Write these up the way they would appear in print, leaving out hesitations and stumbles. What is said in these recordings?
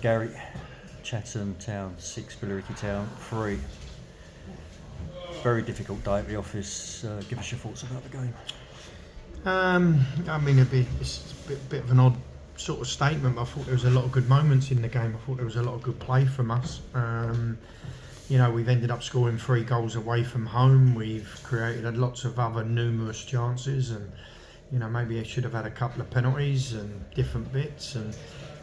Gary, Chatham Town 6, Billericay Town 3. Very difficult day at the office. Give us your thoughts about the game. I mean, it's a bit of an odd sort of statement, but I thought there was a lot of good moments in the game. I thought there was a lot of good play from us. We've ended up scoring 3 goals away from home. We've created lots of other numerous chances, and maybe I should have had a couple of penalties and different bits. And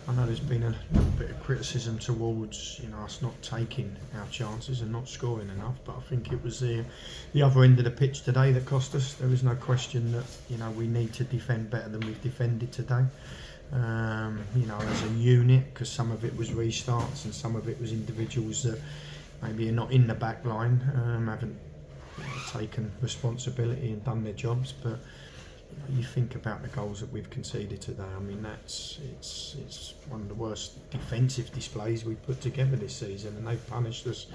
I know there's been a little bit of criticism towards us not taking our chances and not scoring enough, but I think it was the other end of the pitch today that cost us. There is no question that we need to defend better than we've defended today. As a unit, because some of it was restarts and some of it was individuals that maybe are not in the back line, haven't taken responsibility and done their jobs. But you think about the goals that we've conceded today. I mean, it's one of the worst defensive displays we've put together this season, and they've punished us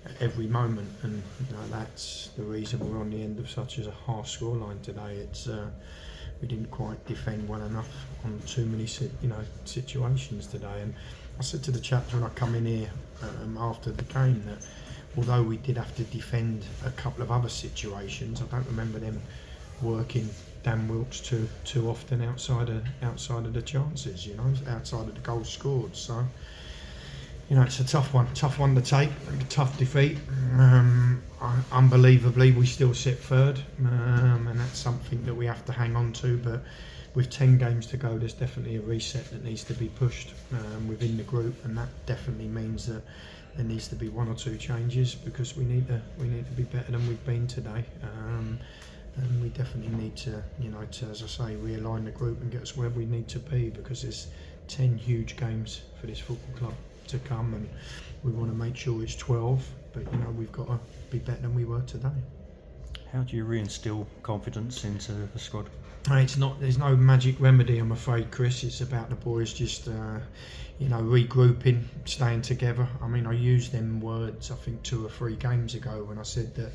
at every moment. And that's the reason we're on the end of such a harsh scoreline today. It's we didn't quite defend well enough on too many situations today. And I said to the chaps when I come in here after the game that although we did have to defend a couple of other situations, I don't remember them working Dan Wilkes too often outside of the chances, outside of the goals scored. So it's a tough one to take, a tough defeat. Unbelievably, we still sit third, and that's something that we have to hang on to. But with 10 games to go, there's definitely a reset that needs to be pushed within the group, and that definitely means that there needs to be 1 or 2 changes, because we need to be better than we've been today. And we definitely need to, as I say, realign the group and get us where we need to be, because there's 10 huge games for this football club to come, and we want to make sure it's 12. But we've got to be better than we were today. How do you reinstill confidence into the squad? There's no magic remedy, I'm afraid, Chris. It's about the boys just regrouping, staying together. I mean, I used them words I think 2 or 3 games ago when I said that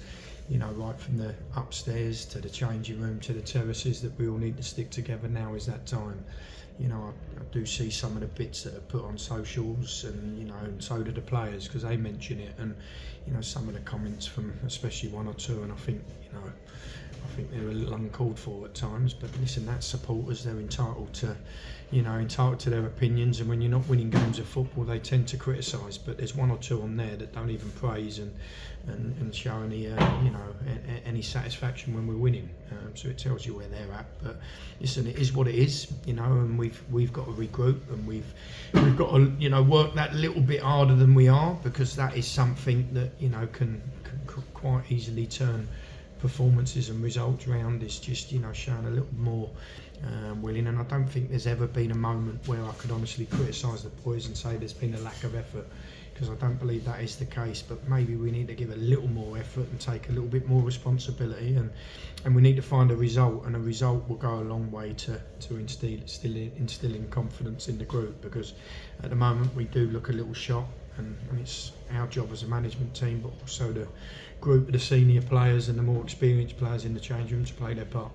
right from the upstairs to the changing room to the terraces, that we all need to stick together. Now is that time. I do see some of the bits that are put on socials, and and so do the players, because they mention it, and some of the comments from especially 1 or 2, and I think they're a little uncalled for at times. But listen, that's supporters. They're entitled to their opinions, and when you're not winning games of football, they tend to criticise. But there's 1 or 2 on there that don't even praise and show any satisfaction when we're winning. So it tells you where they're at. But listen, it is what it is, and we've got to regroup, and we've got to work that little bit harder than we are, because that is something that can quite easily turn performances and results round. Is just showing a little more willing, and I don't think there's ever been a moment where I could honestly criticise the boys and say there's been a lack of effort, because I don't believe that is the case. But maybe we need to give a little more effort and take a little bit more responsibility, and we need to find a result, and a result will go a long way to instilling confidence in the group, because at the moment we do look a little shot, and it's our job as a management team, but also the group of the senior players and the more experienced players in the change room to play their part.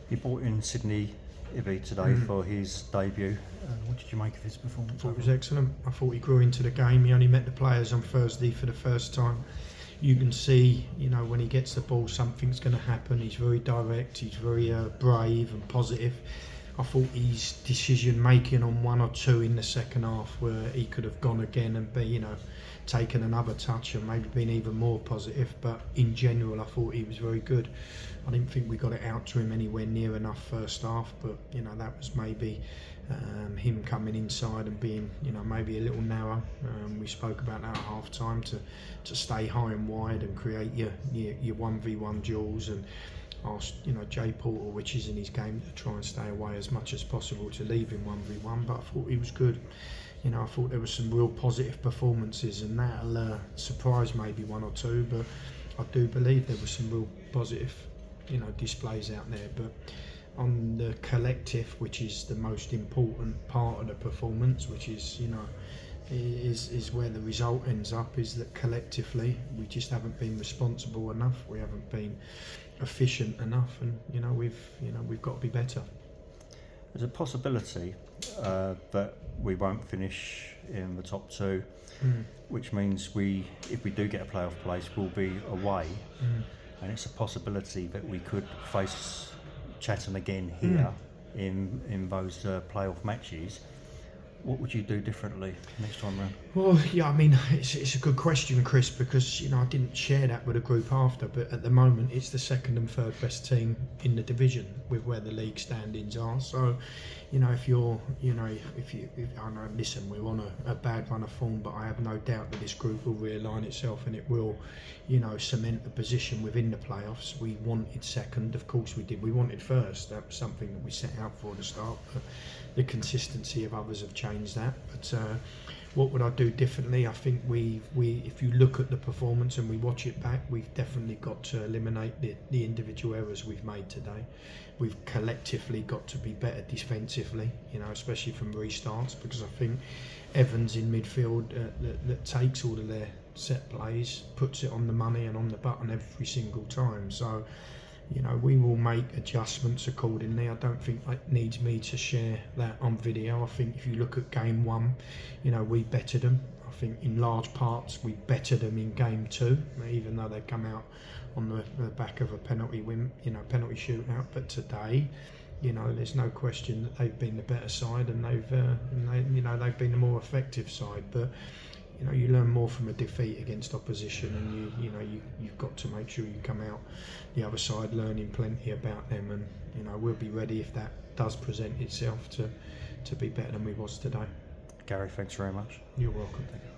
You brought in Sydney Ibby today for his debut. What did you make of his performance? I thought it was excellent. I thought he grew into the game. He only met the players on Thursday for the first time. You can see, when he gets the ball, something's going to happen. He's very direct. He's very brave and positive. I thought his decision making on 1 or 2 in the second half, where he could have gone again and be, taken another touch and maybe been even more positive. But in general, I thought he was very good. I didn't think we got it out to him anywhere near enough first half, but that was maybe him coming inside and being maybe a little narrow. We spoke about that at half time, to stay high and wide and create your 1v1 duels, and asked Jay Porter, which is in his game, to try and stay away as much as possible to leave him 1v1. But I thought he was good. I thought there were some real positive performances, and that'll surprise maybe 1 or 2, but I do believe there were some real positive displays out there. But on the collective, which is the most important part of the performance, which is is where the result ends up, is that collectively we just haven't been responsible enough, we haven't been efficient enough, and we've got to be better. There's a possibility that we won't finish in the top two, which means if we do get a playoff place, we'll be away, and it's a possibility that we could face Chatham again here in those playoff matches. What would you do differently next time round? Well, yeah, I mean, it's a good question, Chris, because I didn't share that with the group after, but at the moment it's the second and third best team in the division with where the league standings are. So, if you're, I know, listen, we're on a bad run of form, but I have no doubt that this group will realign itself and it will, cement a position within the playoffs. We wanted second, of course we did. We wanted first. That was something that we set out for at the start, but the consistency of others have changed that. But what would I do differently? I think we if you look at the performance and we watch it back, we've definitely got to eliminate the individual errors we've made today. We've collectively got to be better defensively, especially from restarts, because I think Evans in midfield that takes all of their set plays, puts it on the money and on the button every single time. So, we will make adjustments accordingly. I don't think it needs me to share that on video. I think if you look at game one, we bettered them. I think in large parts we bettered them in game two, even though they come out on the back of a penalty win, penalty shootout. But today, there's no question that they've been the better side, and they've been the more effective side. But you learn more from a defeat against opposition, and you've got to make sure you come out the other side learning plenty about them, and we'll be ready if that does present itself to be better than we was today. Gary, thanks very much. You're welcome. Thank you.